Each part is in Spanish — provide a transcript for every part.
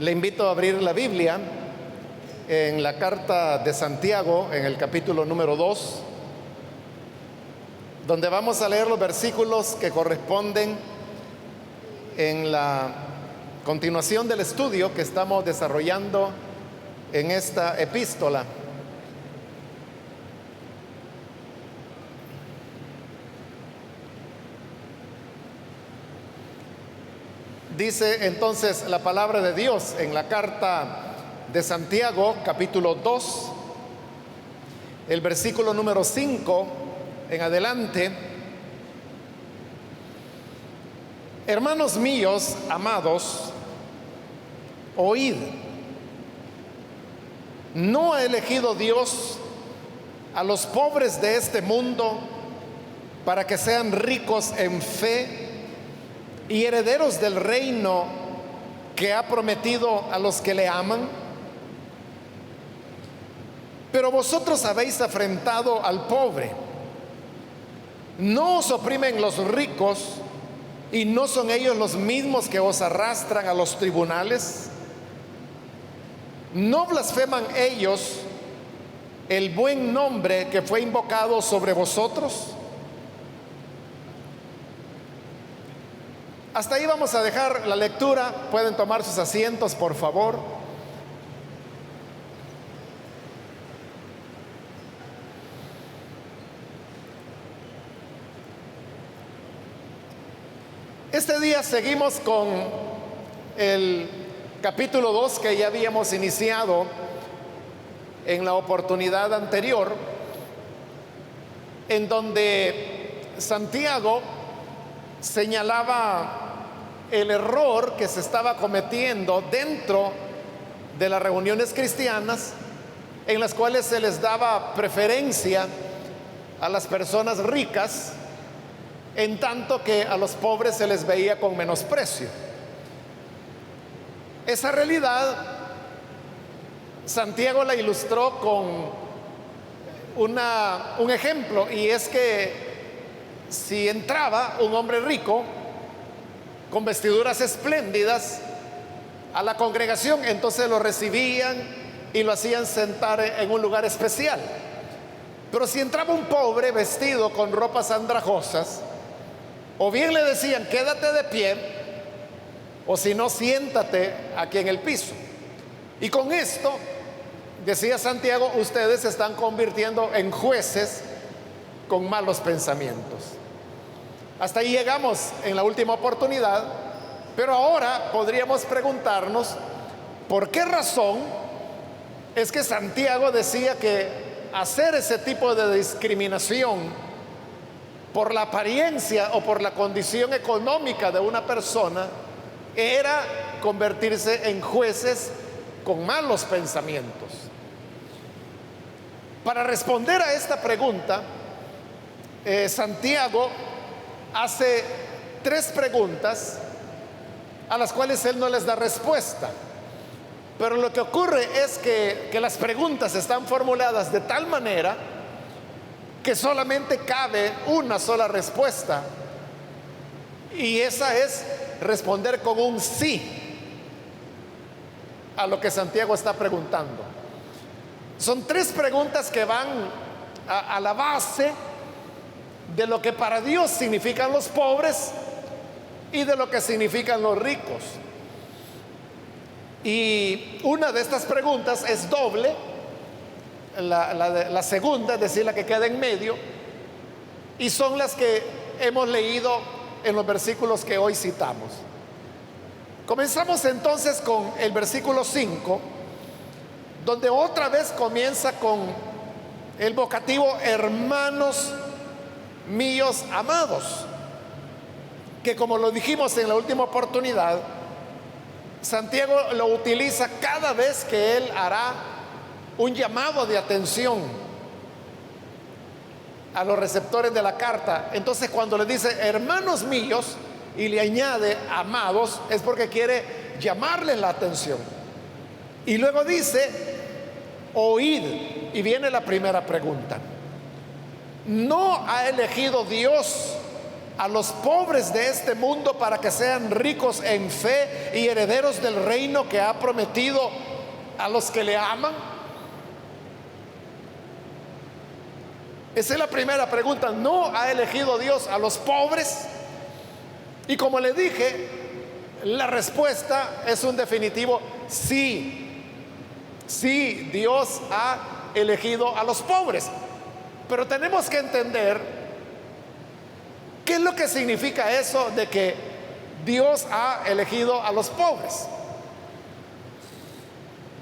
Le invito a abrir la Biblia en la carta de Santiago, en el capítulo número 2, donde vamos a leer los versículos que corresponden en la continuación del estudio que estamos desarrollando en esta epístola. Dice entonces la palabra de Dios en la carta de Santiago, capítulo 2, el versículo número 5 en adelante: hermanos míos, amados, oíd. ¿No ha elegido Dios a los pobres de este mundo para que sean ricos en fe y herederos del reino que ha prometido a los que le aman? Pero vosotros habéis afrentado al pobre. ¿No os oprimen los ricos y no son ellos los mismos que os arrastran a los tribunales? ¿No blasfeman ellos el buen nombre que fue invocado sobre vosotros? Hasta ahí vamos a dejar la lectura. Pueden tomar sus asientos, por favor. Este día seguimos con el capítulo 2 que ya habíamos iniciado en la oportunidad anterior, en donde Santiago señalaba el error que se estaba cometiendo dentro de las reuniones cristianas, en las cuales se les daba preferencia a las personas ricas, en tanto que a los pobres se les veía con menosprecio. Esa realidad Santiago la ilustró con un ejemplo, y es que si entraba un hombre rico con vestiduras espléndidas a la congregación, entonces lo recibían y lo hacían sentar en un lugar especial. Pero si entraba un pobre vestido con ropas andrajosas, o bien le decían quédate de pie, o si no, siéntate aquí en el piso. Y con esto, decía Santiago, ustedes se están convirtiendo en jueces con malos pensamientos. Hasta ahí llegamos en la última oportunidad, pero ahora podríamos preguntarnos por qué razón es que Santiago decía que hacer ese tipo de discriminación por la apariencia o por la condición económica de una persona era convertirse en jueces con malos pensamientos. Para responder a esta pregunta, Santiago hace tres preguntas a las cuales él no les da respuesta. Pero lo que ocurre es que las preguntas están formuladas de tal manera que solamente cabe una sola respuesta, y esa es responder con un sí a lo que Santiago está preguntando. Son tres preguntas que van a la base de lo que para Dios significan los pobres y de lo que significan los ricos. Y una de estas preguntas es doble. La segunda, es decir, la que queda en medio, y son las que hemos leído en los versículos que hoy citamos. Comenzamos entonces con el versículo 5, donde otra vez comienza con el vocativo hermanos míos amados, que, como lo dijimos en la última oportunidad, Santiago lo utiliza cada vez que él hará un llamado de atención a los receptores de la carta. Entonces, cuando le dice hermanos míos y le añade amados, es porque quiere llamarles la atención. Y luego dice oíd, y viene la primera pregunta: ¿no ha elegido Dios a los pobres de este mundo para que sean ricos en fe y herederos del reino que ha prometido a los que le aman? Esa es la primera pregunta. ¿No ha elegido Dios a los pobres? Y como le dije, la respuesta es un definitivo sí. Sí, Dios ha elegido a los pobres. Pero tenemos que entender qué es lo que significa eso de que Dios ha elegido a los pobres.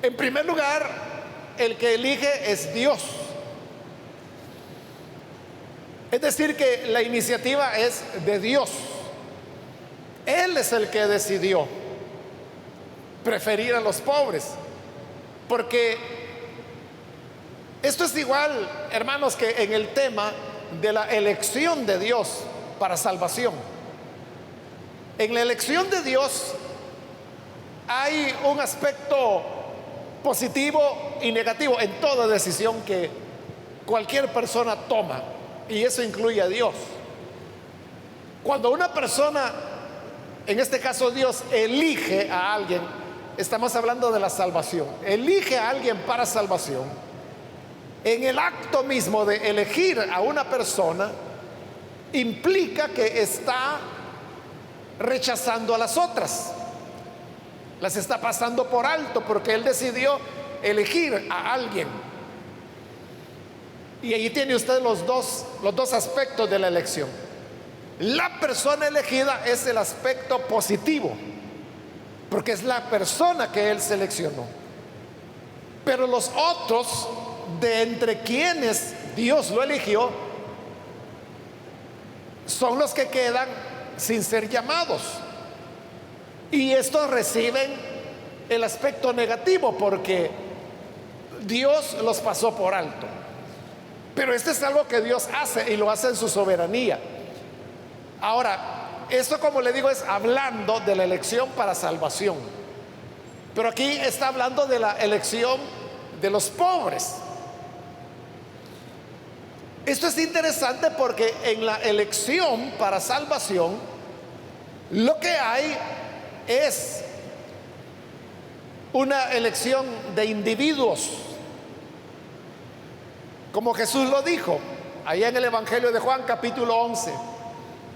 En primer lugar, el que elige es Dios. Es decir, que la iniciativa es de Dios. Él es el que decidió preferir a los pobres. Porque esto es igual, hermanos, que en el tema de la elección de Dios para salvación. En la elección de Dios hay un aspecto positivo y negativo en toda decisión que cualquier persona toma, y eso incluye a Dios. Cuando una persona, en este caso Dios, elige a alguien, estamos hablando de la salvación, elige a alguien para salvación. En el acto mismo de elegir a una persona implica que está rechazando a las otras, las está pasando por alto, porque Él decidió elegir a alguien. Y ahí tiene usted los dos aspectos de la elección. La persona elegida es el aspecto positivo, porque es la persona que Él seleccionó. Pero los otros, de entre quienes Dios lo eligió, son los que quedan sin ser llamados. Y estos reciben el aspecto negativo, porque Dios los pasó por alto. Pero este es algo que Dios hace, y lo hace en su soberanía. Ahora, esto, como le digo, es hablando de la elección para salvación. Pero aquí está hablando de la elección de los pobres. Esto es interesante porque en la elección para salvación lo que hay es una elección de individuos, como Jesús lo dijo allá en el Evangelio de Juan capítulo 11.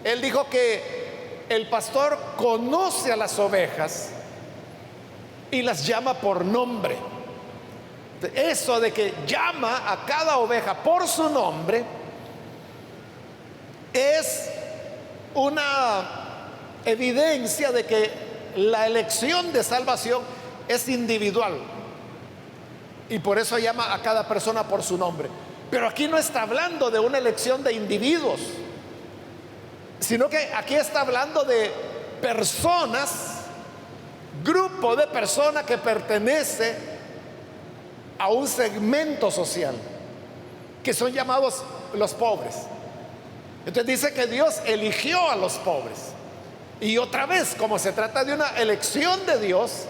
Él dijo que el pastor conoce a las ovejas y las llama por nombre. Eso de que llama a cada oveja por su nombre es una evidencia de que la elección de salvación es individual, y por eso llama a cada persona por su nombre. Pero aquí no está hablando de una elección de individuos, sino que aquí está hablando de personas, grupo de personas que pertenece a un segmento social, que son llamados los pobres. Entonces dice que Dios eligió a los pobres. Y otra vez, como se trata de una elección de Dios,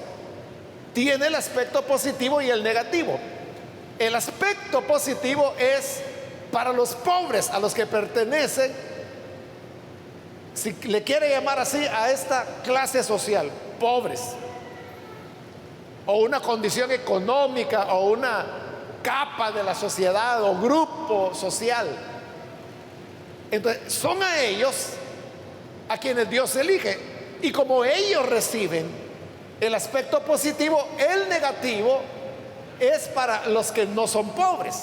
tiene el aspecto positivo y el negativo. El aspecto positivo es para los pobres, a los que pertenecen, si le quiere llamar así, a esta clase social, pobres, o una condición económica, o una capa de la sociedad, o grupo social. Entonces son a ellos a quienes Dios elige, y como ellos reciben el aspecto positivo, el negativo es para los que no son pobres.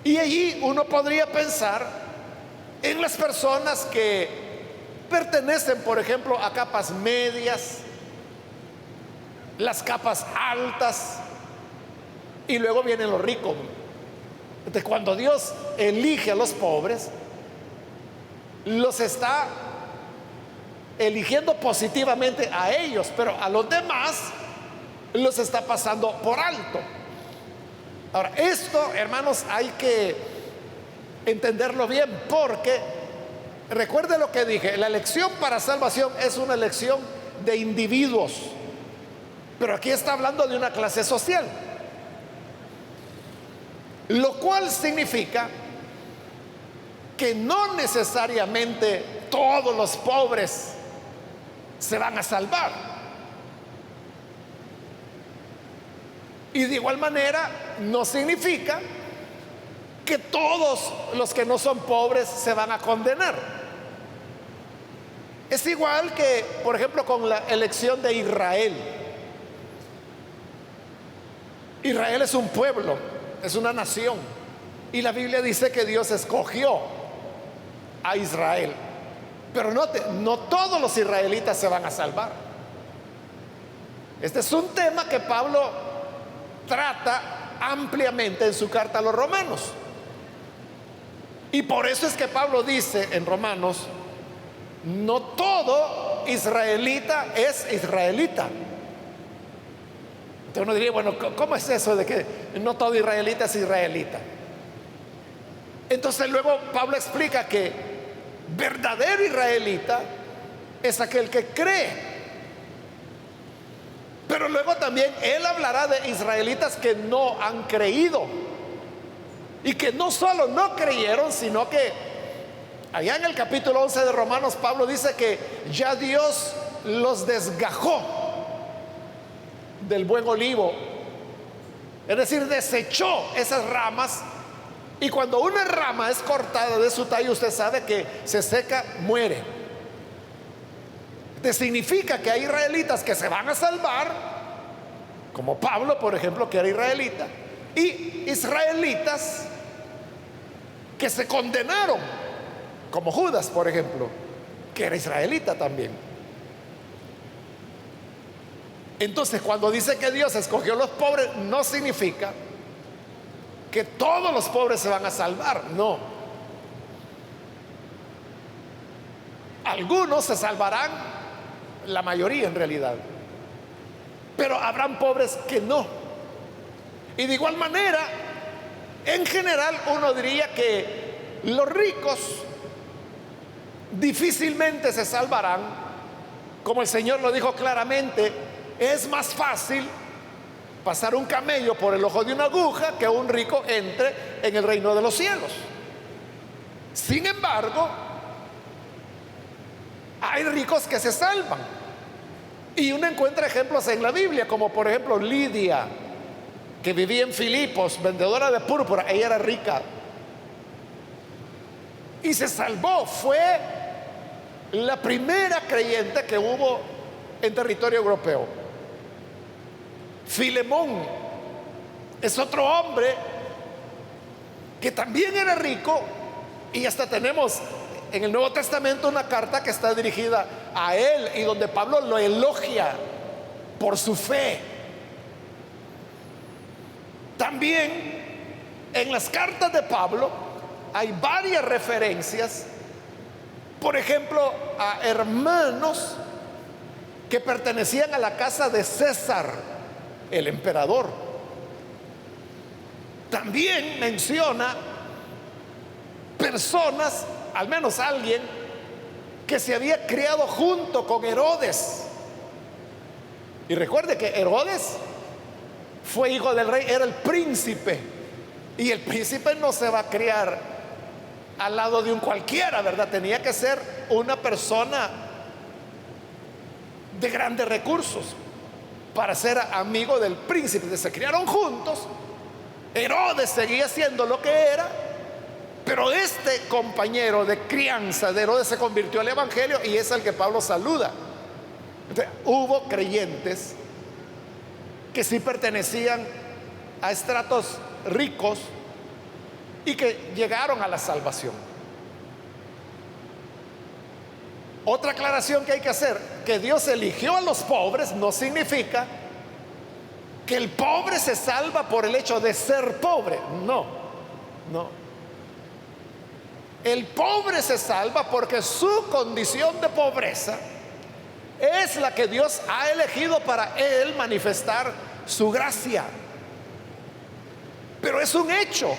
Y allí uno podría pensar en las personas que pertenecen, por ejemplo, a capas medias, las capas altas, y luego vienen los ricos. Entonces, cuando Dios elige a los pobres, los está eligiendo positivamente a ellos, pero a los demás los está pasando por alto. Ahora, esto, hermanos, hay que entenderlo bien, porque recuerde lo que dije: la elección para salvación es una elección de individuos, pero aquí está hablando de una clase social, lo cual significa que no necesariamente todos los pobres se van a salvar. Y de igual manera no significa que todos los que no son pobres se van a condenar. Es igual que, por ejemplo, con la elección de Israel. Israel es un pueblo, es una nación. Y la Biblia dice que Dios escogió a Israel. Pero no todos los israelitas se van a salvar. Este es un tema que Pablo trata ampliamente en su carta a los romanos. Y por eso es que Pablo dice en Romanos: no todo israelita es israelita. Entonces uno diría, bueno, ¿cómo es eso de que no todo israelita es israelita? Entonces luego Pablo explica que verdadero israelita es aquel que cree. Pero luego también él hablará de israelitas que no han creído. Y que no solo no creyeron, sino que allá en el capítulo 11 de Romanos, Pablo dice que ya Dios los desgajó del buen olivo. Es decir, desechó esas ramas. Y cuando una rama es cortada de su tallo, usted sabe que se seca, muere. Esto significa que hay israelitas que se van a salvar, como Pablo, por ejemplo, que era israelita, y israelitas que se condenaron, como Judas, por ejemplo, que era israelita también. Entonces, cuando dice que Dios escogió a los pobres, no significa que todos los pobres se van a salvar, no. Algunos se salvarán, la mayoría en realidad, pero habrán pobres que no. Y de igual manera, en general uno diría que los ricos difícilmente se salvarán. Como el Señor lo dijo claramente, es más fácil pasar un camello por el ojo de una aguja que un rico entre en el reino de los cielos. Sin embargo, hay ricos que se salvan, y uno encuentra ejemplos en la Biblia, como por ejemplo Lidia, que vivía en Filipos, vendedora de púrpura. Ella era rica y se salvó. Fue la primera creyente que hubo en territorio europeo. Filemón es otro hombre que también era rico, y hasta tenemos en el Nuevo Testamento una carta que está dirigida a él y donde Pablo lo elogia por su fe. También en las cartas de Pablo hay varias referencias, por ejemplo, a hermanos que pertenecían a la casa de César, el emperador. También menciona personas, al menos alguien, que se había criado junto con Herodes. Y recuerde que Herodes fue hijo del rey, era el príncipe. Y el príncipe no se va a criar al lado de un cualquiera, ¿verdad? Tenía que ser una persona de grandes recursos para ser amigo del príncipe. Se criaron juntos. Herodes seguía siendo lo que era, pero este compañero de crianza de Herodes se convirtió al evangelio, y es al que Pablo saluda. Entonces, hubo creyentes que sí pertenecían a estratos ricos y que llegaron a la salvación. Otra aclaración que hay que hacer: que Dios eligió a los pobres no significa que el pobre se salva por el hecho de ser pobre. No, no. El pobre se salva porque su condición de pobreza es la que Dios ha elegido para él manifestar su gracia. Pero es un hecho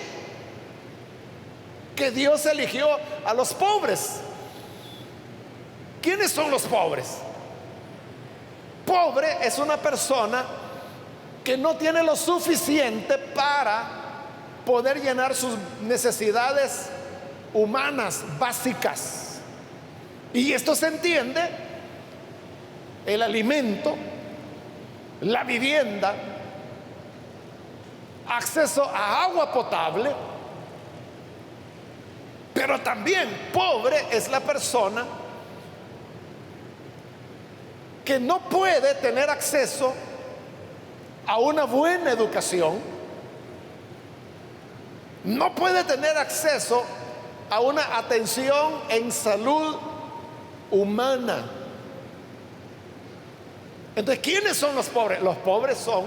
que Dios eligió a los pobres. ¿Quiénes son los pobres? Pobre es una persona que no tiene lo suficiente para poder llenar sus necesidades humanas básicas. Y esto se entiende: el alimento, la vivienda, acceso a agua potable. Pero también pobre es la persona que no puede tener acceso a una buena educación, no puede tener acceso a una atención en salud humana. Entonces, ¿quiénes son los pobres? Los pobres son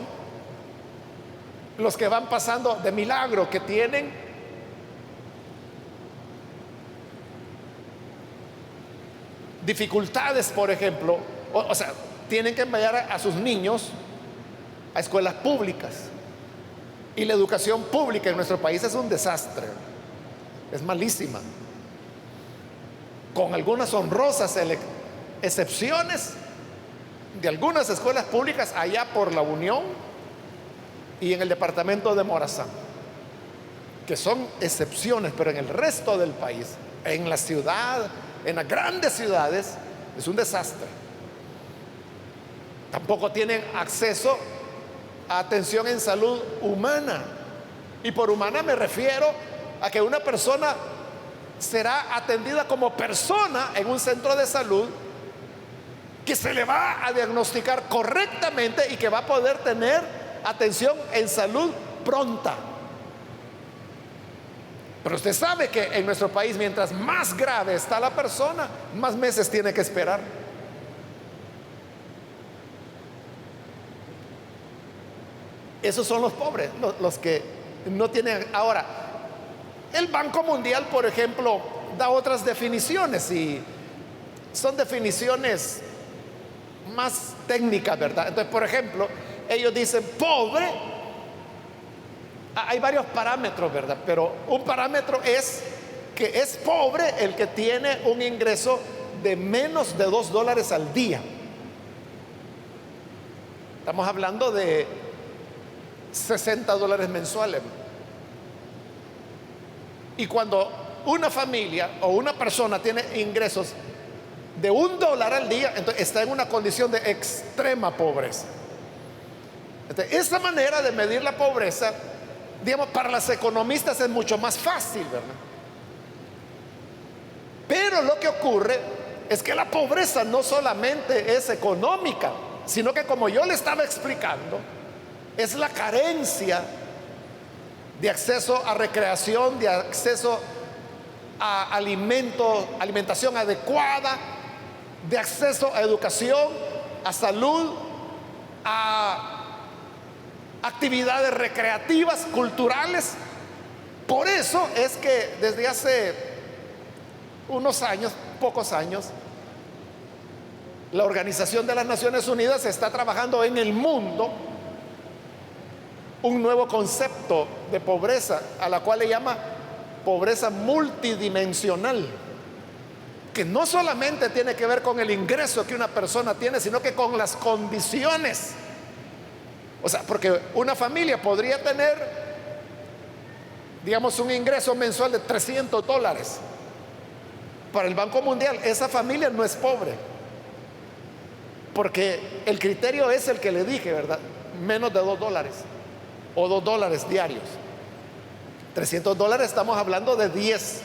los que van pasando de milagro, que tienen dificultades, por ejemplo, o sea, tienen que enviar a sus niños a escuelas públicas. Y la educación pública en nuestro país es un desastre, es malísima, con algunas honrosas excepciones de algunas escuelas públicas allá por La Unión y en el departamento de Morazán, que son excepciones, pero en el resto del país, en la ciudad, en las grandes ciudades, es un desastre. Tampoco tienen acceso a atención en salud humana. Y por humana me refiero a que una persona será atendida como persona en un centro de salud, que se le va a diagnosticar correctamente y que va a poder tener atención en salud pronta. Pero usted sabe que en nuestro país, mientras más grave está la persona, más meses tiene que esperar. Esos son los pobres, los que no tienen. Ahora, el Banco Mundial, por ejemplo, da otras definiciones, y son definiciones más técnicas, ¿verdad? Entonces, por ejemplo, ellos dicen pobre. Hay varios parámetros, ¿verdad? Pero un parámetro es que es pobre el que tiene un ingreso de menos de $2 al día. Estamos hablando de $60 mensuales. Y cuando una familia o una persona tiene ingresos de $1 al día, entonces está en una condición de extrema pobreza. Entonces, esa manera de medir la pobreza, digamos, para las economistas es mucho más fácil, ¿verdad? Pero lo que ocurre es que la pobreza no solamente es económica, sino que, como yo le estaba explicando, es la carencia de acceso a recreación, de acceso a alimentación adecuada, de acceso a educación, a salud, a actividades recreativas, culturales. Por eso es que desde hace unos años, pocos años, la Organización de las Naciones Unidas está trabajando en el mundo un nuevo concepto de pobreza, a la cual le llama pobreza multidimensional, que no solamente tiene que ver con el ingreso que una persona tiene, sino que con las condiciones. O sea, porque una familia podría tener, digamos, un ingreso mensual de $300. Para el Banco Mundial, esa familia no es pobre, porque el criterio es el que le dije, ¿verdad? Menos de $2 o $2 diarios. $300, estamos hablando de $10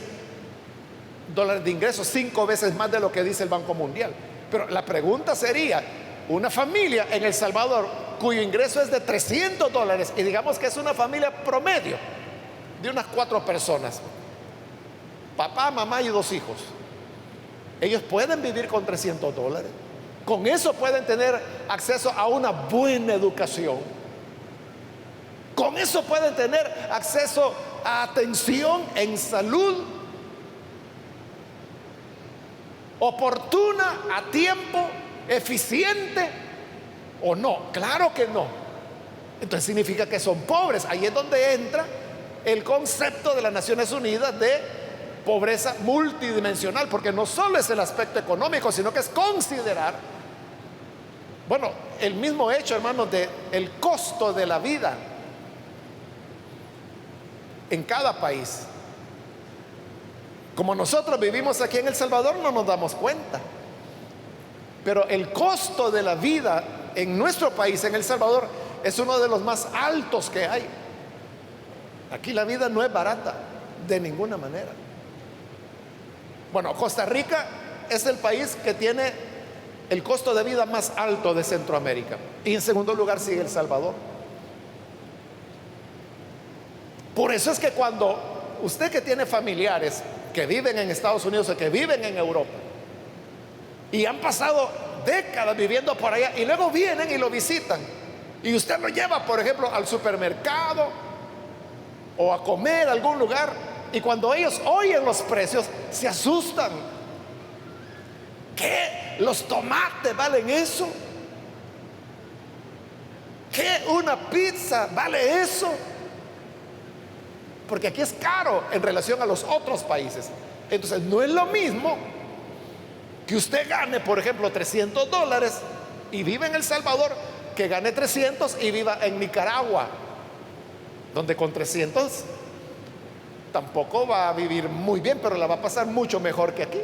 de ingresos, 5 veces más de lo que dice el Banco Mundial. Pero la pregunta sería: una familia en El Salvador cuyo ingreso es de $300, y digamos que es una familia promedio de unas 4 personas, papá, mamá y 2 hijos, ellos pueden vivir con $300. Con eso pueden tener acceso a una buena educación, con eso pueden tener acceso a atención en salud oportuna, a tiempo, eficiente, ¿o no? Claro que no. Entonces significa que son pobres. Ahí es donde entra el concepto de las Naciones Unidas de pobreza multidimensional, porque no solo es el aspecto económico, sino que es considerar, bueno, el mismo hecho, hermanos, de el costo de la vida en cada país. Como nosotros vivimos aquí en El Salvador, no nos damos cuenta. Pero el costo de la vida en nuestro país, en El Salvador, es uno de los más altos que hay. Aquí la vida no es barata, de ninguna manera. Bueno, Costa Rica es el país que tiene el costo de vida más alto de Centroamérica. Y en segundo lugar sigue El Salvador. Por eso es que cuando usted, que tiene familiares que viven en Estados Unidos o que viven en Europa y han pasado décadas viviendo por allá y luego vienen y lo visitan, y usted lo lleva, por ejemplo, al supermercado o a comer a algún lugar, y cuando ellos oyen los precios se asustan. ¿Qué? ¿Los tomates valen eso? ¿Qué? ¿Una pizza vale eso? Porque aquí es caro en relación a los otros países. Entonces no es lo mismo que usted gane, por ejemplo, $300 y vive en El Salvador, que gane 300 y viva en Nicaragua, donde con 300 tampoco va a vivir muy bien, pero la va a pasar mucho mejor que aquí.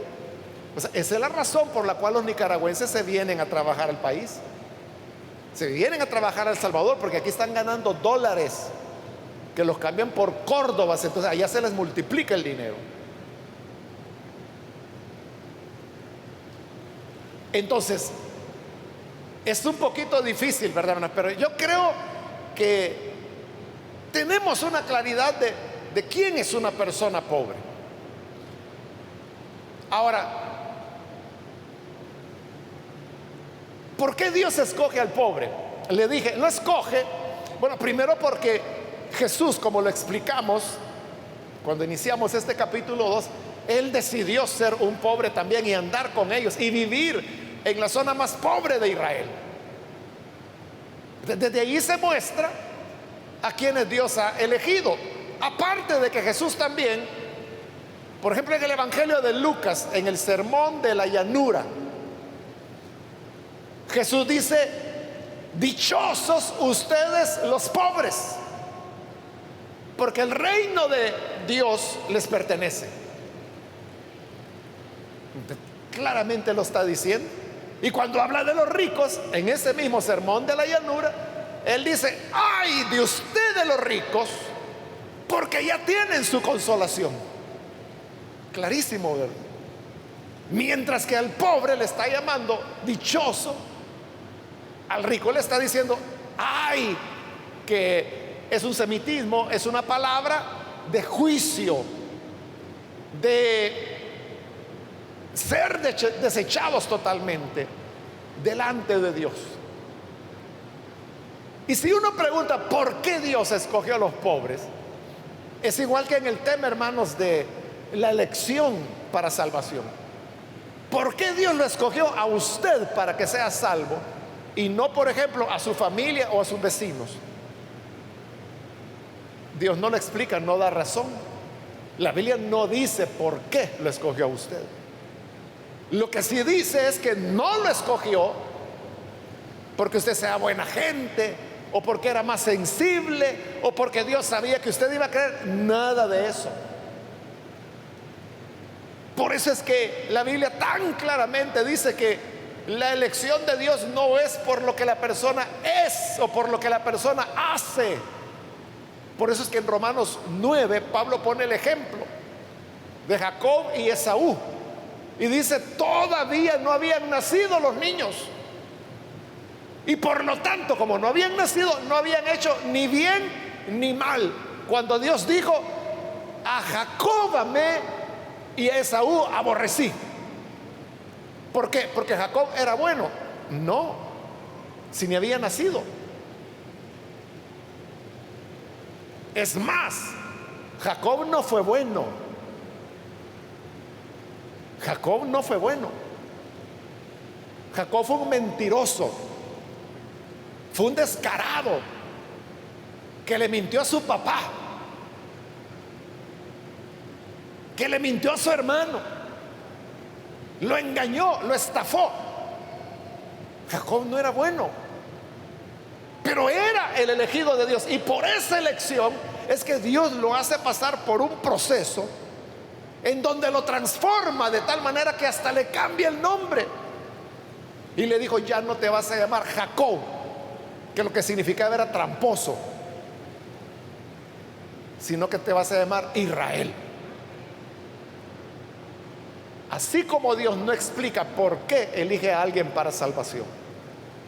O sea, esa es la razón por la cual los nicaragüenses se vienen a trabajar al país. Se vienen a trabajar a El Salvador porque aquí están ganando dólares que los cambian por córdobas, entonces allá se les multiplica el dinero. Entonces, es un poquito difícil, ¿verdad, hermanos? Pero yo creo que tenemos una claridad de quién es una persona pobre. Ahora, ¿por qué Dios escoge al pobre? Le dije, lo escoge, bueno, primero porque Jesús, como lo explicamos cuando iniciamos este capítulo 2, Él decidió ser un pobre también y andar con ellos y vivir en la zona más pobre de Israel. Desde ahí se muestra a quienes Dios ha elegido. Aparte de que Jesús también, por ejemplo, en el Evangelio de Lucas, en el sermón de la llanura, Jesús dice: dichosos ustedes los pobres, porque el reino de Dios les pertenece. Claramente lo está diciendo. Y cuando habla de los ricos, en ese mismo sermón de la llanura, Él dice: ay de ustedes los ricos, porque ya tienen su consolación. Clarísimo, ¿verdad? Mientras que al pobre le está llamando dichoso, al rico le está diciendo ay, que es un semitismo, es una palabra de juicio, de ser desechados totalmente delante de Dios. Y si uno pregunta por qué Dios escogió a los pobres, es igual que en el tema, hermanos, de la elección para salvación. ¿Por qué Dios lo escogió a usted para que sea salvo y no, por ejemplo, a su familia o a sus vecinos? Dios no lo explica, no da razón. La Biblia no dice por qué lo escogió a usted. Lo que sí dice es que no lo escogió porque usted sea buena gente, o porque era más sensible, o porque Dios sabía que usted iba a creer. Nada de eso. Por eso es que la Biblia tan claramente dice que la elección de Dios no es por lo que la persona es o por lo que la persona hace. Por eso es que en Romanos 9 Pablo pone el ejemplo de Jacob y Esaú y dice: todavía no habían nacido los niños, y por lo tanto, como no habían nacido, no habían hecho ni bien ni mal. Cuando Dios dijo: a Jacob amé y a Esaú aborrecí. ¿Por qué? Porque Jacob era bueno. No, si ni había nacido. Es más, Jacob no fue bueno. Jacob no fue bueno. Jacob fue un mentiroso, fue un descarado que le mintió a su papá, que le mintió a su hermano, lo engañó, lo estafó. Jacob no era bueno, pero era el elegido de Dios, y por esa elección es que Dios lo hace pasar por un proceso en donde lo transforma de tal manera que hasta le cambia el nombre. Y le dijo: ya no te vas a llamar Jacob, que lo que significaba era tramposo, sino que te vas a llamar Israel. Así como Dios no explica por qué elige a alguien para salvación,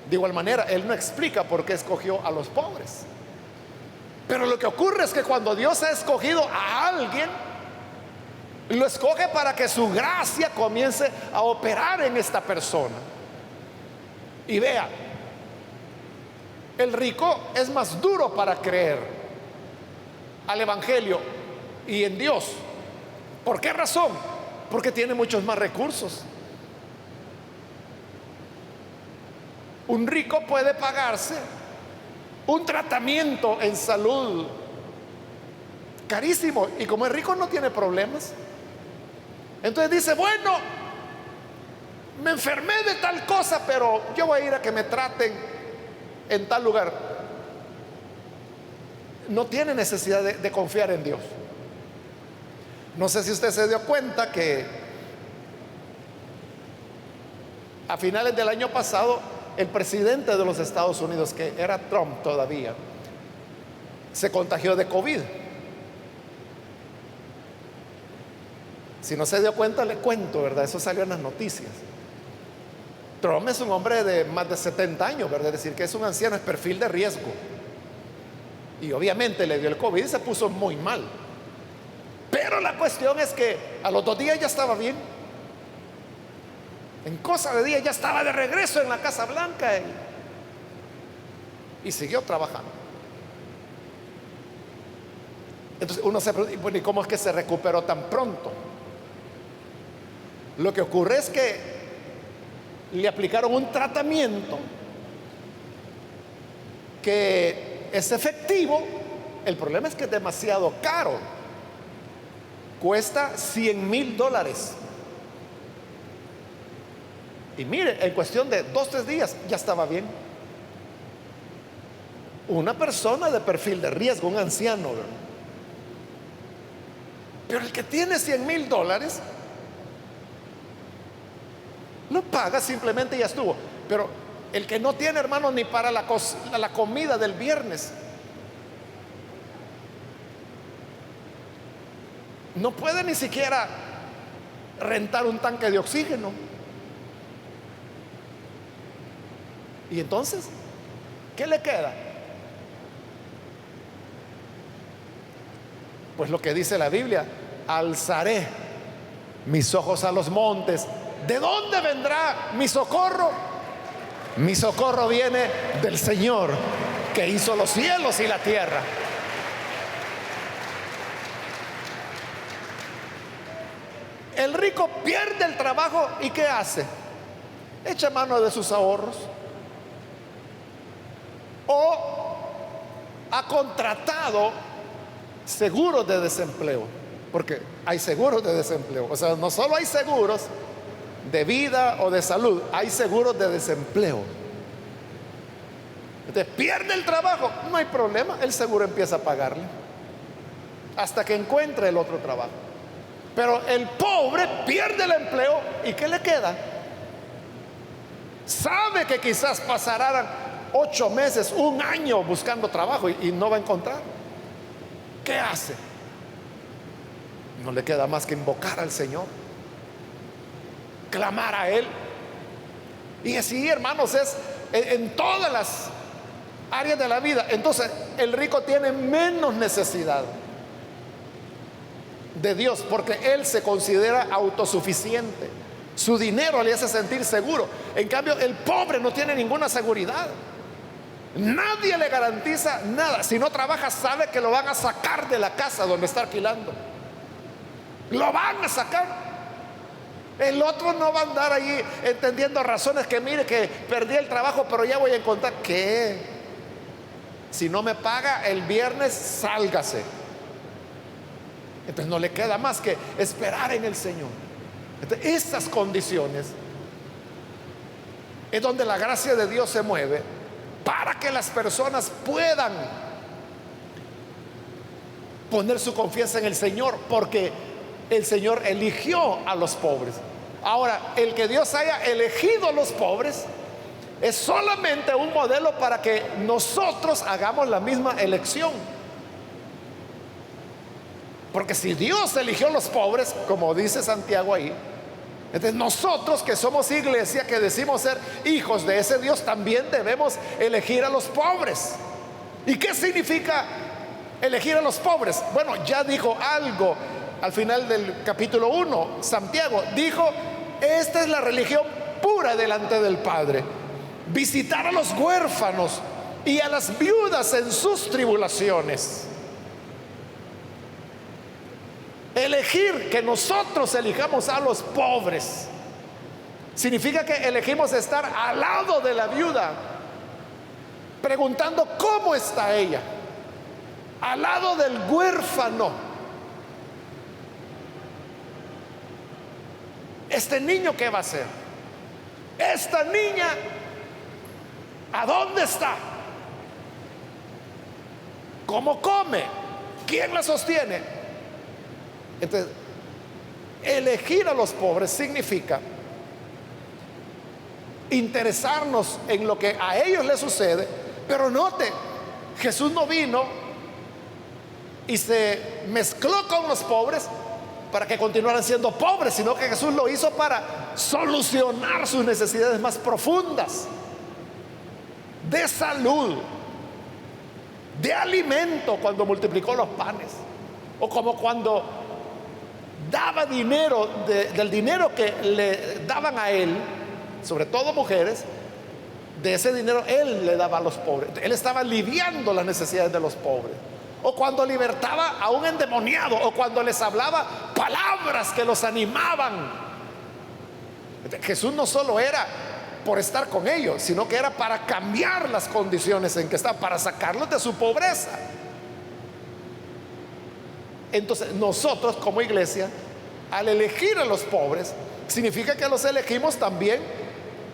de igual manera Él no explica por qué escogió a los pobres. Pero lo que ocurre es que cuando Dios ha escogido a alguien, lo escoge para que su gracia comience a operar en esta persona. Y vea, el rico es más duro para creer al Evangelio y en Dios. ¿Por qué razón? Porque tiene muchos más recursos. Un rico puede pagarse un tratamiento en salud carísimo, y como es rico no tiene problemas. Entonces dice: bueno, me enfermé de tal cosa, pero yo voy a ir a que me traten en tal lugar. No tiene necesidad de confiar en Dios. No sé si usted se dio cuenta que a finales del año pasado el presidente de los Estados Unidos, que era Trump todavía, se contagió de COVID. Si no se dio cuenta, le cuento, ¿verdad? Eso salió en las noticias. Trump es un hombre de más de 70 años, ¿verdad? Es decir, que es un anciano, es perfil de riesgo. Y obviamente le dio el COVID y se puso muy mal. Pero la cuestión es que a los 2 días ya estaba bien. En cosa de días ya estaba de regreso en la Casa Blanca y siguió trabajando. Entonces uno se pregunta: bueno, ¿y cómo es que se recuperó tan pronto? Lo que ocurre es que le aplicaron un tratamiento que es efectivo. El problema es que es demasiado caro. Cuesta $100,000. Y mire, en cuestión de 2-3 días ya estaba bien. Una persona de perfil de riesgo, un anciano, ¿verdad? Pero el que tiene $100,000 lo paga simplemente y ya estuvo. Pero el que no tiene, hermano, ni para la comida del viernes, no puede ni siquiera rentar un tanque de oxígeno. Y entonces, ¿qué le queda? Pues lo que dice la Biblia: alzaré mis ojos a los montes. ¿De dónde vendrá mi socorro? Mi socorro viene del Señor, que hizo los cielos y la tierra. El rico pierde el trabajo y ¿qué hace? Echa mano de sus ahorros, o ha contratado seguros de desempleo, porque hay seguros de desempleo. O sea, no solo hay seguros de vida o de salud, hay seguros de desempleo. Entonces pierde el trabajo, no hay problema, el seguro empieza a pagarle hasta que encuentre el otro trabajo. Pero el pobre pierde el empleo y ¿qué le queda? Sabe que quizás pasarán 8 meses, 1 año buscando trabajo y no va a encontrar. ¿Qué hace? No le queda más que invocar al Señor, clamar a Él. Y así, hermanos, es en todas las áreas de la vida. Entonces el rico tiene menos necesidad de Dios, porque él se considera autosuficiente. Su dinero le hace sentir seguro. En cambio, el pobre no tiene ninguna seguridad. Nadie le garantiza nada. Si no trabaja, sabe que lo van a sacar de la casa donde está alquilando. Lo van a sacar. El otro no va a andar ahí entendiendo razones, que mire que perdí el trabajo, pero ya voy a encontrar. ¿Qué? Si no me paga el viernes, sálgase. Entonces no le queda más que esperar en el Señor. Entonces, estas condiciones es donde la gracia de Dios se mueve para que las personas puedan poner su confianza en el Señor, porque el Señor eligió a los pobres. Ahora, el que Dios haya elegido a los pobres es solamente un modelo para que nosotros hagamos la misma elección. Porque si Dios eligió a los pobres, como dice Santiago ahí, entonces nosotros que somos iglesia, que decimos ser hijos de ese Dios, también debemos elegir a los pobres. ¿Y qué significa elegir a los pobres? Bueno, ya dijo algo al final del capítulo 1. Santiago dijo: esta es la religión pura delante del Padre, visitar a los huérfanos y a las viudas en sus tribulaciones. Elegir, que nosotros elijamos a los pobres, significa que elegimos estar al lado de la viuda, preguntando cómo está ella, al lado del huérfano. Este niño, ¿qué va a hacer? Esta niña, ¿a dónde está? ¿Cómo come? ¿Quién la sostiene? Entonces, elegir a los pobres significa interesarnos en lo que a ellos les sucede. Pero note, Jesús no vino y se mezcló con los pobres para que continuaran siendo pobres, sino que Jesús lo hizo para solucionar sus necesidades más profundas, de salud, de alimento, cuando multiplicó los panes, o como cuando daba dinero, del dinero que le daban a él, sobre todo mujeres, de ese dinero él le daba a los pobres. Él estaba aliviando las necesidades de los pobres. O cuando libertaba a un endemoniado, o cuando les hablaba palabras que los animaban. Jesús no solo era por estar con ellos, sino que era para cambiar las condiciones en que estaban, para sacarlos de su pobreza. Entonces nosotros como iglesia, al elegir a los pobres, significa que los elegimos también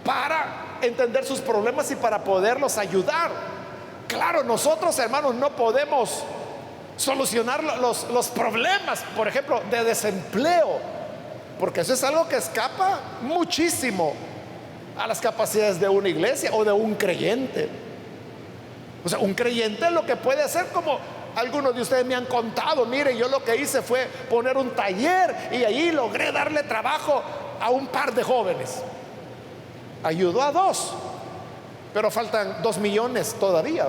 para entender sus problemas y para poderlos ayudar. Claro, nosotros, hermanos, no podemos solucionar los problemas, por ejemplo, de desempleo, porque eso es algo que escapa muchísimo a las capacidades de una iglesia o de un creyente. O sea, un creyente lo que puede hacer, como algunos de ustedes me han contado: mire, yo lo que hice fue poner un taller y allí logré darle trabajo a un par de jóvenes. Ayudó a 2, pero faltan 2 millones todavía.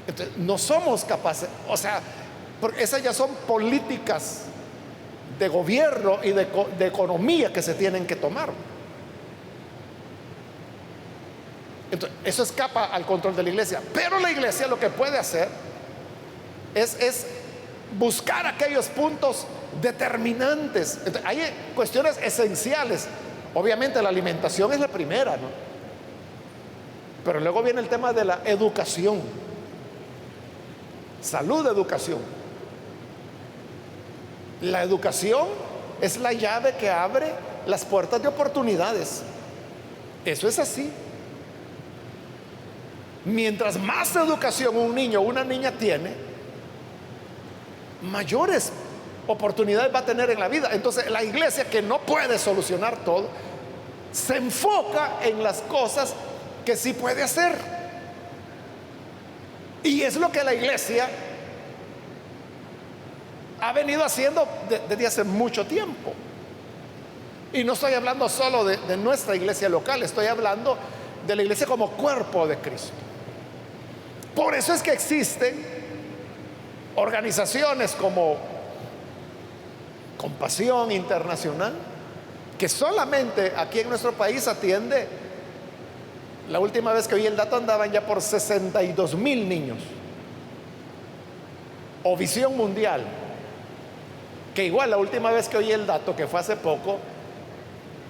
Entonces, no somos capaces, o sea, porque esas ya son políticas de gobierno y de economía que se tienen que tomar. Entonces, eso escapa al control de la iglesia. Pero la iglesia lo que puede hacer es buscar aquellos puntos determinantes. Entonces, hay cuestiones esenciales. Obviamente la alimentación es la primera, ¿no? Pero luego viene el tema de la educación. Salud, educación. La educación es la llave que abre las puertas de oportunidades. Eso es así. Mientras más educación un niño o una niña tiene, mayores oportunidades va a tener en la vida. Entonces la iglesia, que no puede solucionar todo, se enfoca en las cosas que sí puede hacer. Y es lo que la iglesia ha venido haciendo desde hace mucho tiempo. Y no estoy hablando solo de nuestra iglesia local, estoy hablando de la iglesia como cuerpo de Cristo. Por eso es que existen organizaciones como Compasión Internacional, que solamente aquí en nuestro país atiende, la última vez que oí el dato andaban ya por 62,000 niños. O Visión Mundial, que igual la última vez que oí el dato, que fue hace poco,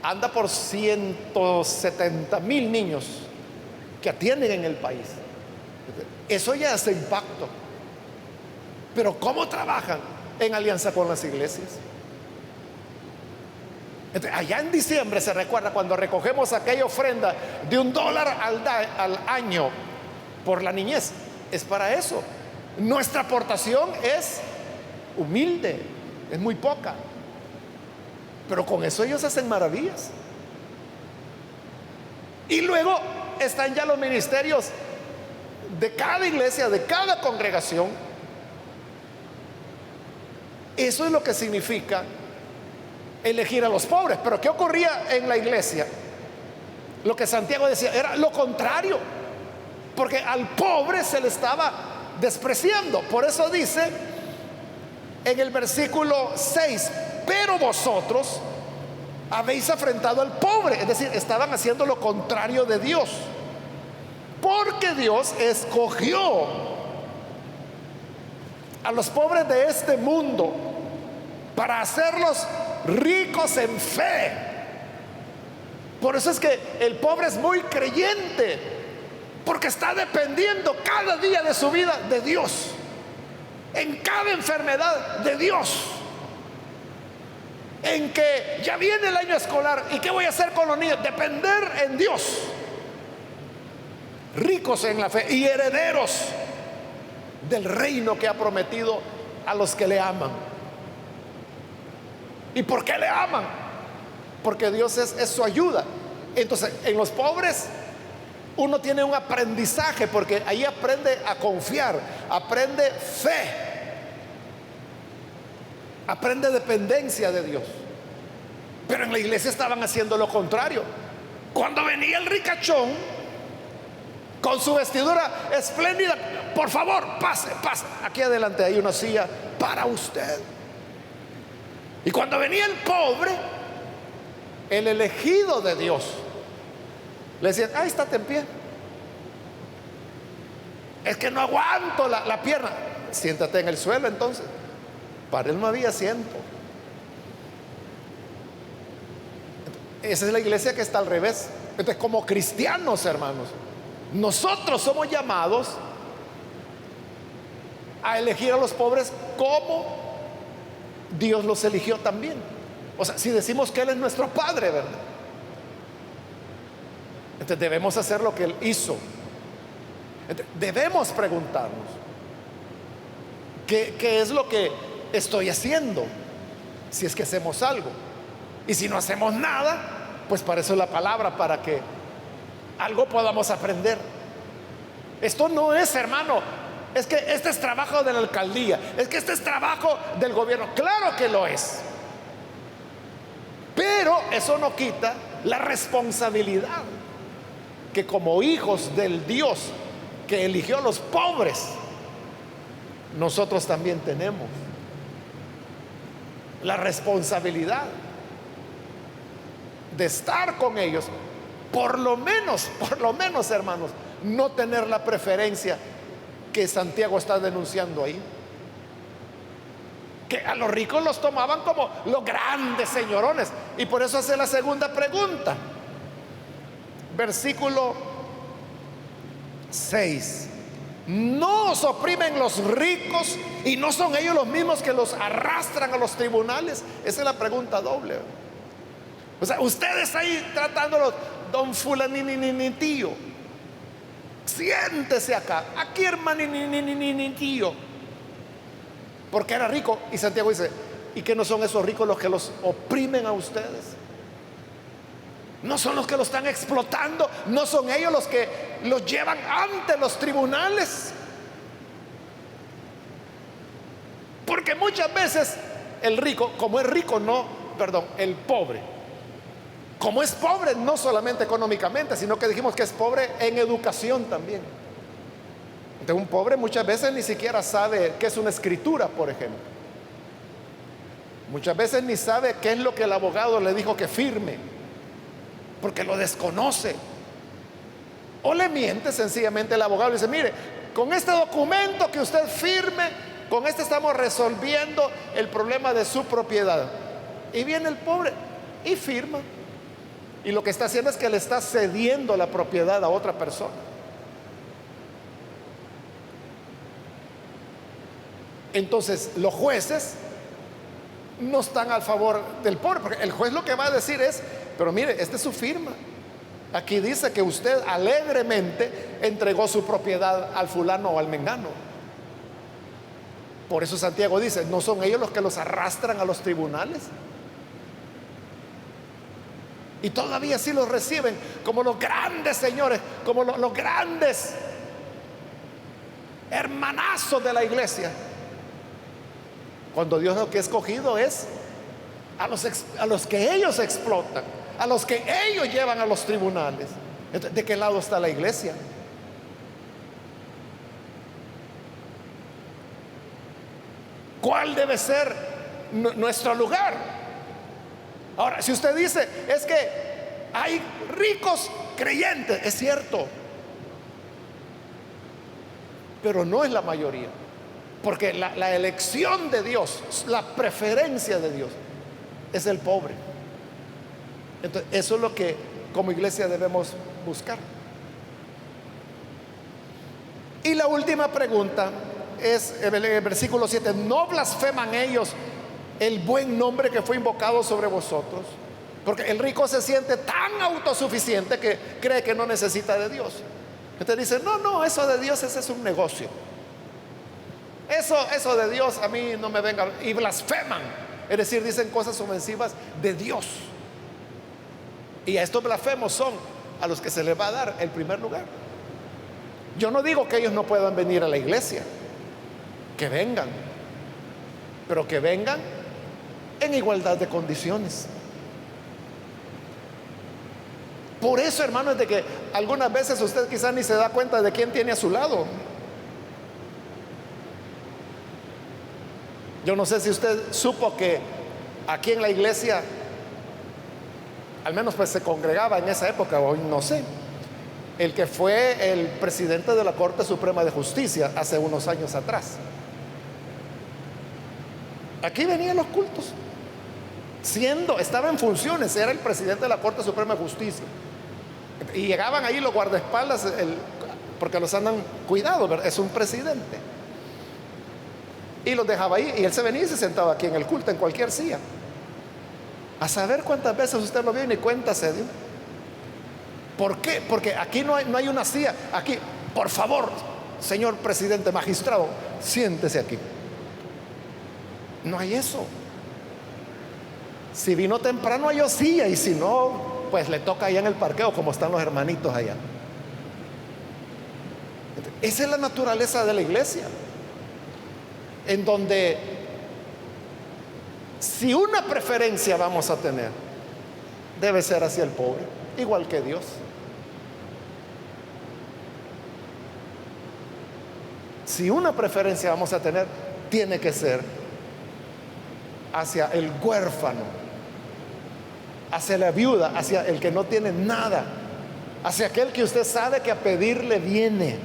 anda por 170,000 niños que atienden en el país. Eso ya hace impacto. Pero ¿cómo trabajan? En alianza con las iglesias. Entonces, allá en diciembre, se recuerda cuando recogemos aquella ofrenda de $1 al año por la niñez. Es para eso. Nuestra aportación es humilde, es muy poca. Pero con eso ellos hacen maravillas. Y luego están ya los ministerios de cada iglesia, de cada congregación. Eso es lo que significa elegir a los pobres. Pero ¿qué ocurría en la iglesia? Lo que Santiago decía era lo contrario, porque al pobre se le estaba despreciando. Por eso dice en el versículo 6: pero vosotros habéis afrentado al pobre. Es decir, estaban haciendo lo contrario de Dios, porque Dios escogió a los pobres de este mundo para hacerlos ricos en fe. Por eso es que el pobre es muy creyente, porque está dependiendo cada día de su vida de Dios, en cada enfermedad de Dios, en que ya viene el año escolar y qué voy a hacer con los niños, depender en Dios. Ricos en la fe y herederos del reino que ha prometido a los que le aman. ¿Y por qué le aman? Porque Dios es su ayuda. Entonces, en los pobres uno tiene un aprendizaje, porque ahí aprende a confiar, aprende fe, aprende dependencia de Dios. Pero en la iglesia estaban haciendo lo contrario. Cuando venía el ricachón con su vestidura espléndida: por favor, pase, pase, aquí adelante hay una silla para usted. Y cuando venía el pobre, el elegido de Dios, le decían: ahí estate en pie, es que no aguanto la pierna. Siéntate en el suelo entonces. Para él no había asiento. Esa es la iglesia que está al revés. Entonces, como cristianos, hermanos, nosotros somos llamados a elegir a los pobres como Dios los eligió también. O sea, si decimos que Él es nuestro Padre, ¿verdad? Entonces debemos hacer lo que Él hizo. Entonces, debemos preguntarnos: ¿qué es lo que estoy haciendo? Si es que hacemos algo. Y si no hacemos nada, pues para eso es la palabra, para que algo podamos aprender. Esto no es, hermano, es que este es trabajo de la alcaldía, es que este es trabajo del gobierno. Claro que lo es, pero eso no quita la responsabilidad que como hijos del Dios que eligió a los pobres, nosotros también tenemos la responsabilidad de estar con ellos. Por lo menos, hermanos, no tener la preferencia que Santiago está denunciando ahí, que a los ricos los tomaban como los grandes señorones. Y por eso hace la segunda pregunta, versículo 6: ¿no os oprimen los ricos y no son ellos los mismos que los arrastran a los tribunales? Esa es la pregunta doble. O sea, ustedes ahí tratándolos: don fulanini tío, siéntese acá, aquí hermanini tío, porque era rico. Y Santiago dice: ¿y que no son esos ricos los que los oprimen a ustedes? ¿No son los que los están explotando? ¿No son ellos los que los llevan ante los tribunales? Porque muchas veces el rico, como es rico, el pobre, como es pobre no solamente económicamente, sino que dijimos que es pobre en educación también. Entonces, un pobre muchas veces ni siquiera sabe qué es una escritura, por ejemplo. Muchas veces ni sabe qué es lo que el abogado le dijo que firme, porque lo desconoce. O le miente sencillamente el abogado, le dice: mire, con este documento que usted firme, con este estamos resolviendo el problema de su propiedad. Y viene el pobre y firma, y lo que está haciendo es que le está cediendo la propiedad a otra persona. Entonces los jueces no están a favor del pobre, porque el juez lo que va a decir es: pero mire, esta es su firma, aquí dice que usted alegremente entregó su propiedad al fulano o al mengano. Por eso Santiago dice, ¿no son ellos los que los arrastran a los tribunales? Y todavía sí los reciben como los grandes señores, como los grandes hermanazos de la iglesia. Cuando Dios lo que ha escogido es a los que ellos explotan, a los que ellos llevan a los tribunales. Entonces, ¿de qué lado está la iglesia? ¿Cuál debe ser nuestro lugar? Ahora, si usted dice, es que hay ricos creyentes, es cierto, pero no es la mayoría, porque la elección de Dios, la preferencia de Dios es el pobre. Entonces, eso es lo que como iglesia debemos buscar. Y la última pregunta es el versículo 7: ¿no blasfeman ellos el buen nombre que fue invocado sobre vosotros? Porque el rico se siente tan autosuficiente que cree que no necesita de Dios. Entonces dice, no, eso de Dios, ese es un negocio. Eso de Dios a mí no me venga. Y blasfeman, es decir, dicen cosas ofensivas de Dios. Y a estos blasfemos son a los que se les va a dar el primer lugar. Yo no digo que ellos no puedan venir a la iglesia, que vengan, pero que vengan en igualdad de condiciones. Por eso, hermanos, de que algunas veces usted quizás ni se da cuenta de quién tiene a su lado. Yo no sé si usted supo que aquí en la iglesia, al menos pues se congregaba en esa época, hoy no sé, el que fue el presidente de la Corte Suprema de Justicia hace unos años atrás. Aquí venían los cultos, estaba en funciones, era el presidente de la Corte Suprema de Justicia. Y llegaban ahí los guardaespaldas, porque los andan cuidado, ¿verdad? Es un presidente. Y los dejaba ahí, y él se venía y se sentaba aquí en el culto, en cualquier silla. A saber cuántas veces usted lo vio y ni cuenta se dio. ¿Por qué? Porque aquí no hay una silla. Aquí, por favor, señor presidente, magistrado, siéntese aquí. No hay eso. Si vino temprano hay silla, y si no, pues le toca allá en el parqueo, como están los hermanitos allá. Esa es la naturaleza de la iglesia, en donde si una preferencia vamos a tener, debe ser hacia el pobre, igual que Dios. Si una preferencia vamos a tener, tiene que ser hacia el huérfano, hacia la viuda, hacia el que no tiene nada, hacia aquel que usted sabe que a pedirle viene.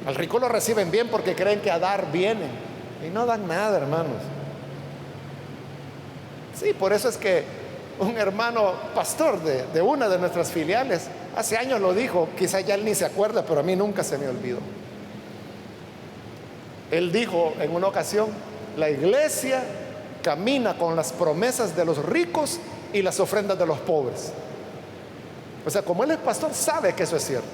Al rico lo reciben bien porque creen que a dar vienen, y no dan nada, hermanos. Sí, por eso es que un hermano pastor de una de nuestras filiales hace años lo dijo, quizá ya él ni se acuerda, pero a mí nunca se me olvidó. Él dijo en una ocasión, la iglesia camina con las promesas de los ricos y las ofrendas de los pobres. O sea, como él es pastor, sabe que eso es cierto,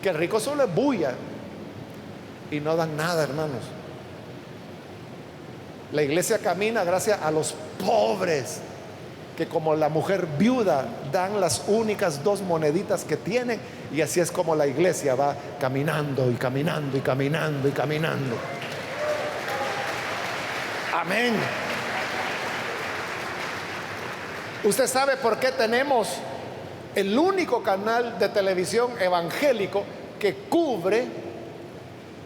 que el rico solo es bulla y no dan nada, hermanos. La iglesia camina gracias a los pobres, que como la mujer viuda dan las únicas 2 moneditas que tienen, y así es como la iglesia va caminando y caminando y caminando y caminando. Amén. Usted sabe por qué tenemos el único canal de televisión evangélico que cubre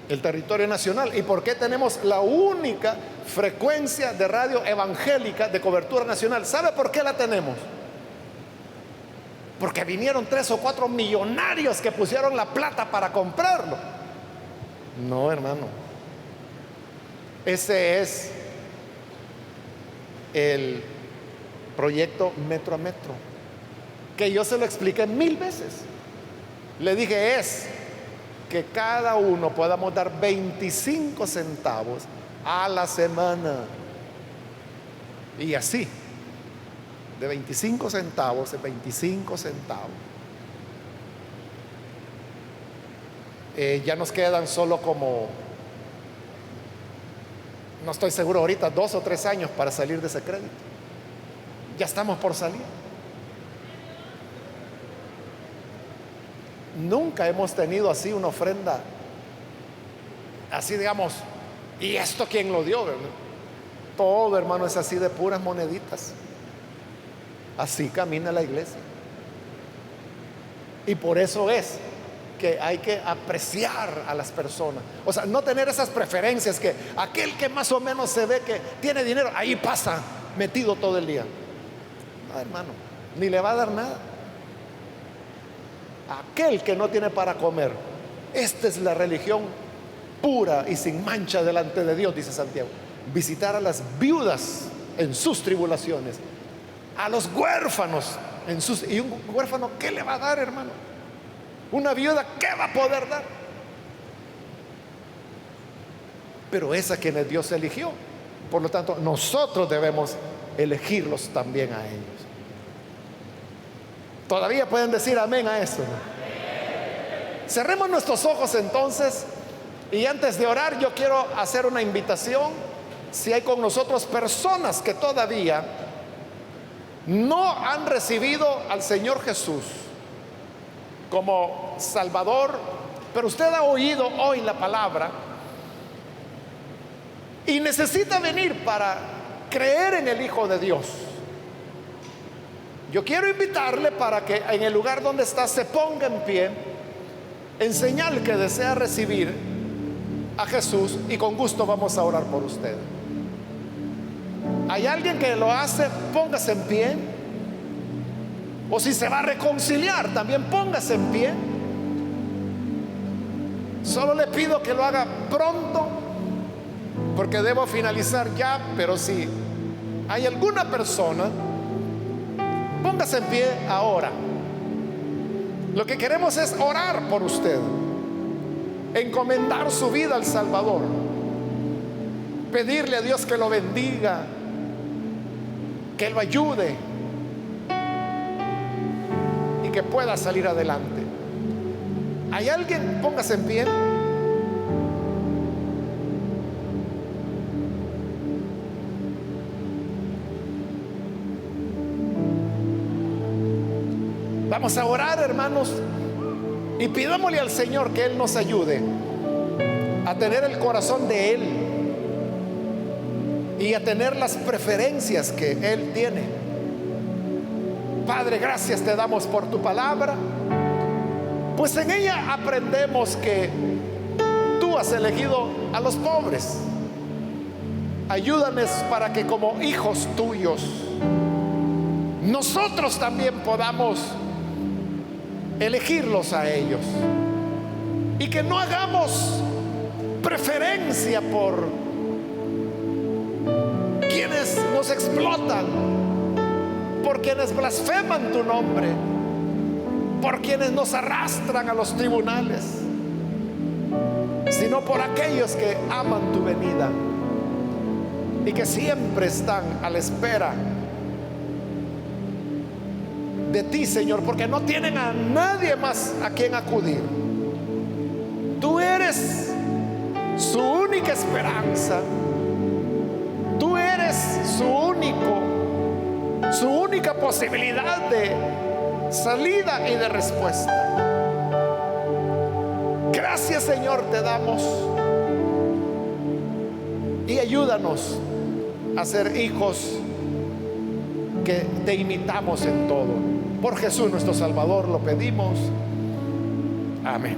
el territorio nacional, y por qué tenemos la única frecuencia de radio evangélica de cobertura nacional. ¿Sabe por qué la tenemos? Porque vinieron 3 o 4 millonarios que pusieron la plata para comprarlo. No, hermano, ese es el proyecto Metro a Metro, que yo se lo expliqué 1000 veces. Le dije, es que cada uno podamos dar 25 centavos a la semana, y así de 25 centavos en 25 centavos, ya nos quedan solo como no estoy seguro ahorita, 2 o 3 años para salir de ese crédito. Ya estamos por salir. Nunca hemos tenido así una ofrenda, así digamos, ¿y esto quién lo dio, verdad? Todo, hermano, es así de puras moneditas. Así camina la iglesia. Y por eso es que hay que apreciar a las personas. O sea, no tener esas preferencias que aquel que más o menos se ve que tiene dinero, ahí pasa metido todo el día. No, hermano, ni le va a dar nada. Aquel que no tiene para comer, esta es la religión pura y sin mancha delante de Dios, dice Santiago. Visitar a las viudas en sus tribulaciones, a los huérfanos en sus... ¿Y un huérfano qué le va a dar, hermano? Una viuda, ¿qué va a poder dar? Pero es a quienes Dios eligió. Por lo tanto, nosotros debemos elegirlos también a ellos. Todavía pueden decir amén a eso, ¿no? Cerremos nuestros ojos entonces, y antes de orar yo quiero hacer una invitación. Si hay con nosotros personas que todavía no han recibido al Señor Jesús como Salvador, pero usted ha oído hoy la palabra y necesita venir para creer en el Hijo de Dios, yo quiero invitarle para que en el lugar donde está se ponga en pie en señal que desea recibir a Jesús, y con gusto vamos a orar por usted. ¿Hay alguien que lo hace? Póngase en pie. O si se va a reconciliar, también póngase en pie. Solo le pido que lo haga pronto, porque debo finalizar ya. Pero si hay alguna persona, póngase en pie ahora. Lo que queremos es orar por usted, encomendar su vida al Salvador, pedirle a Dios que lo bendiga, que lo ayude y que pueda salir adelante. ¿Hay alguien? Póngase en pie. Vamos a orar, hermanos, y pidámosle al Señor que Él nos ayude a tener el corazón de Él y a tener las preferencias que Él tiene. Padre, gracias te damos por tu palabra, pues en ella aprendemos que tú has elegido a los pobres. Ayúdanos para que como hijos tuyos nosotros también podamos elegirlos a ellos, y que no hagamos preferencia por quienes nos explotan, por quienes blasfeman tu nombre, por quienes nos arrastran a los tribunales, sino por aquellos que aman tu venida y que siempre están a la espera de ti, Señor, porque no tienen a nadie más a quien acudir. Tú eres su única esperanza. Tú eres su única posibilidad de salida y de respuesta. Gracias, Señor, te damos, y ayúdanos a ser hijos que te imitamos en todo. Por Jesús nuestro Salvador lo pedimos. Amén.